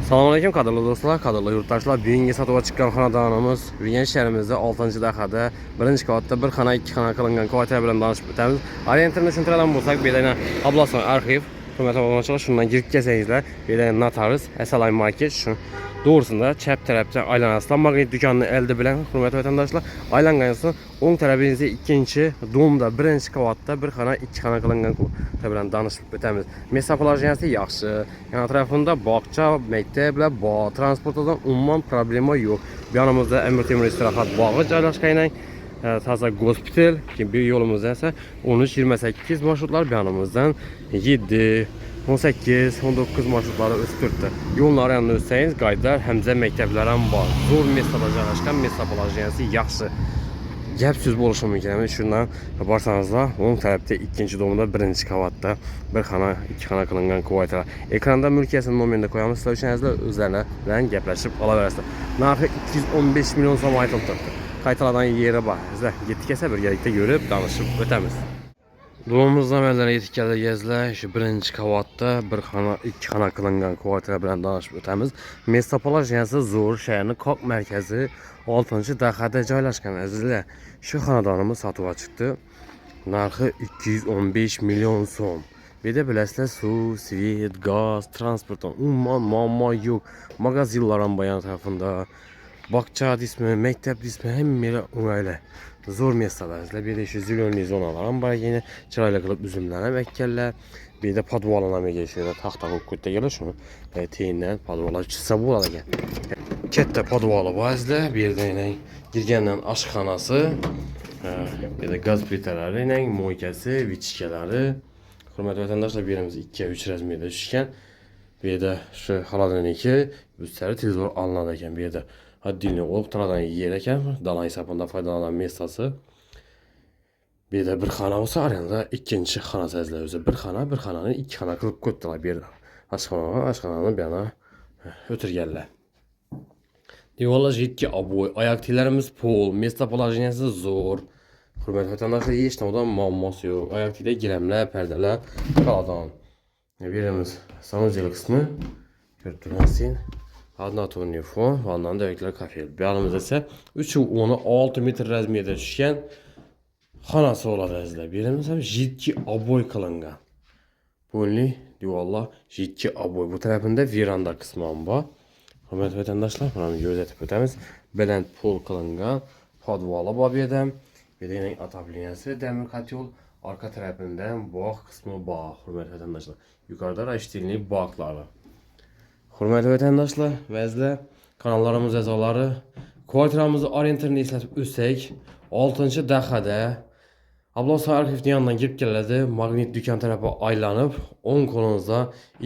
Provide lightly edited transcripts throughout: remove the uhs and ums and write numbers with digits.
Selamünaleyküm kadrlı dostlar, kadrlı yurttaşlar. Bugünkü satığa çıkan xonadonimiz Urganch shahrimizda 6-dahada 1-qavatda bir xona 2 xona qilingan kvartira bilan tanishib o'tamiz. Orientirni tushuntiradigan bo'lsak, bu yerda Ablason arxiv, hurmatli obunachilar, shundan girib kelsangizlar, bu yerda notarius, Asalay market shu doğrusunda chap tarafda aylanasizlar. Magnit do'konini elde bilan, hurmatli vatandoshlar, aylangan so'ng o'ng tarafingizda ikkinchi domda 1-qavatda bir xona 2 xona qilingan bilan tanishib o'tamiz. Mesa poложенияsi yaxshi. Yana tarafında bog'cha, maktablar bor, transportdan umuman problema yo'q. Bu yonimizda Amir Temur istirohat bog'i joylashgan. Taza gospital, bir yo'limizda esa 13-28 marshrutlar, bu yonimizdan 7, 18, 19 marshutlari o'sib turibdi. Yo'llar yanida o'tsangiz, qaydlar, hamza maktablar ham bor. Zo'r mesada joylashgan, mesa poложенияsi yaxshi. Gap so'z bo'lishi mumkin emas. Shundan borsangizlar, o'ng tarafda ikkinchi domda 1-qavatda bir xona, 2 xona qilingan kvartira. Ekranda mulkiyasini nomerini qo'yamiz. Sizlar uchun o'zlarini bilan gaplashib olaverasizlar. Narxi 215 million so'm aytilib turibdi. Qaytalardan yeri bor. Sizlar yetib kelsa birgalikda yurib, tanishib o'tamiz. Domimizdan avvaldan yetib kelganlar, shu 1-qavatda bir xona, 2 xona qilingan kvartira bilan tanishib o'tamiz. Mesta poложенияsi zo'r, shaharning qoq markazi 6-dahada joylashgan azizlar. Shu xonadonimiz sotuvga chiqdi. Narxi 215 million so'm. Bu yerda bilasizlar, suv, svet, gaz, transportdan umuman muammo yo'q. Magazinlar ham bayon tarafında. Bog'cha dismi, maktab dismi hamma o'ngayli. Zo'r mestalar. Bu yerda shu zilonli zonalar ham bor, yine chiroyli qilib uzumlar ham ekkanlar. Bu yerda podvallar ham egishida taxta qo'yib ko'taganlar, shuni teyindan podvallar chiqsa bo'ladi ekan. Katta podvali bor, bu yerda girgandan oshxonasi, bu yerda gaz plitalari, moykasi, vichkalari. Hurmatli vatandoshlar, bu yerimiz 2-3 razmerda tushgan. Bu yerda shu xolodilniki, üstlari televizor olinadi ekan. Bu yerda отдельный o'rtalardan yer ekan, dala hisobida foydalanadigan mestasi. Bu yerda bir xona bo'lsa, arenda ikkinchi xona sizlar o'zi bir xonani 2 xona qilib qo'ydilar bu yerda. Oshxonani bu yana o'tirganlar. Diyorlar 7 aboy, oyoq tiylarimiz pol, mesta poложенияsi zo'r. Hurmatli vatandoshlar, hech nimadan muammosi yo'q. Oyoq tiyda gilamlar, perdalar, xolodon. Bu yerimiz samodyel qismi. Ko'rib turasizlar. Однотонный fon, vandan döklər kafel. Bu yanımızda ise 3-16 metr razmerdə tushgan xonasi bo'ladi azizlar. Bu yerimiz ham 7 aboy qilingan. Bo'lni diyorlar 7 aboy. Bu tarafında veranda qismi ham bor. Hurmatli vatandoshlar, buni ko'rsatib o'tamiz. Baland pol qilingan podvali bor bu yerda. Bu yerda otopleniyasi, demir kotyol, arka tarafında bog' qismi bor. Hurmatli vatandoshlar, yuqorida rashtilli bog'lari. Hurmatli vatandoshlar, vazlar, kanallarimiz a'zolari, kvartiramizni orientirni eslatib o'tsak, 6-dahada Ablason arxivning yonidan kirib keladi, Magnit do'kon tarafi aylanib, o'ng qo'lingizda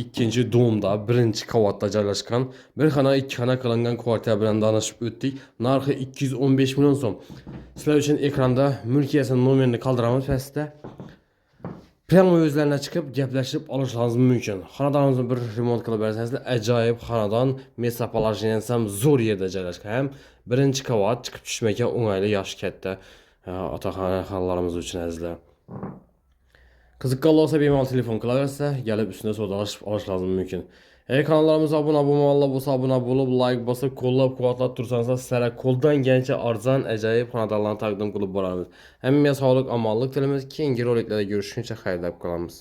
2-domda 1-qavatda joylashgan bir xona 2 xona qilingan kvartira bilan tanishib o'tdik. Narxi 215 million so'm. Sizlar uchun ekranda mulkiyasini nomerini qoldiramiz pastda. Prямо o'zlariga chiqib gaplashib olishingiz mumkin. Xonadonimizni bir remont qilib bersangiz, ajoyib xonadon, mesa poложенияsi ham zo'r yerda joylashgan. Ham 1-qavat chiqib tushmaga o'ngayli, yoshi katta otaxonlarimiz uchun azizlar. Qiziqqan bo'lsa, bemalol telefon qilaversa, kelib üstüne savdolashib olishingiz mumkin. Kanallarımıza abone bo'lsa, abone bo'lib, like bosib, qo'llab-quvvatlab tursangiz, sizlarga qo'ldan kelgancha arzon, ajoyib xonadonlarni taqdim qilib boramiz. Hammaga sog'lik, omonlik tilamiz. Keyingi roliklarda görüşguncha xayrlab qolamiz.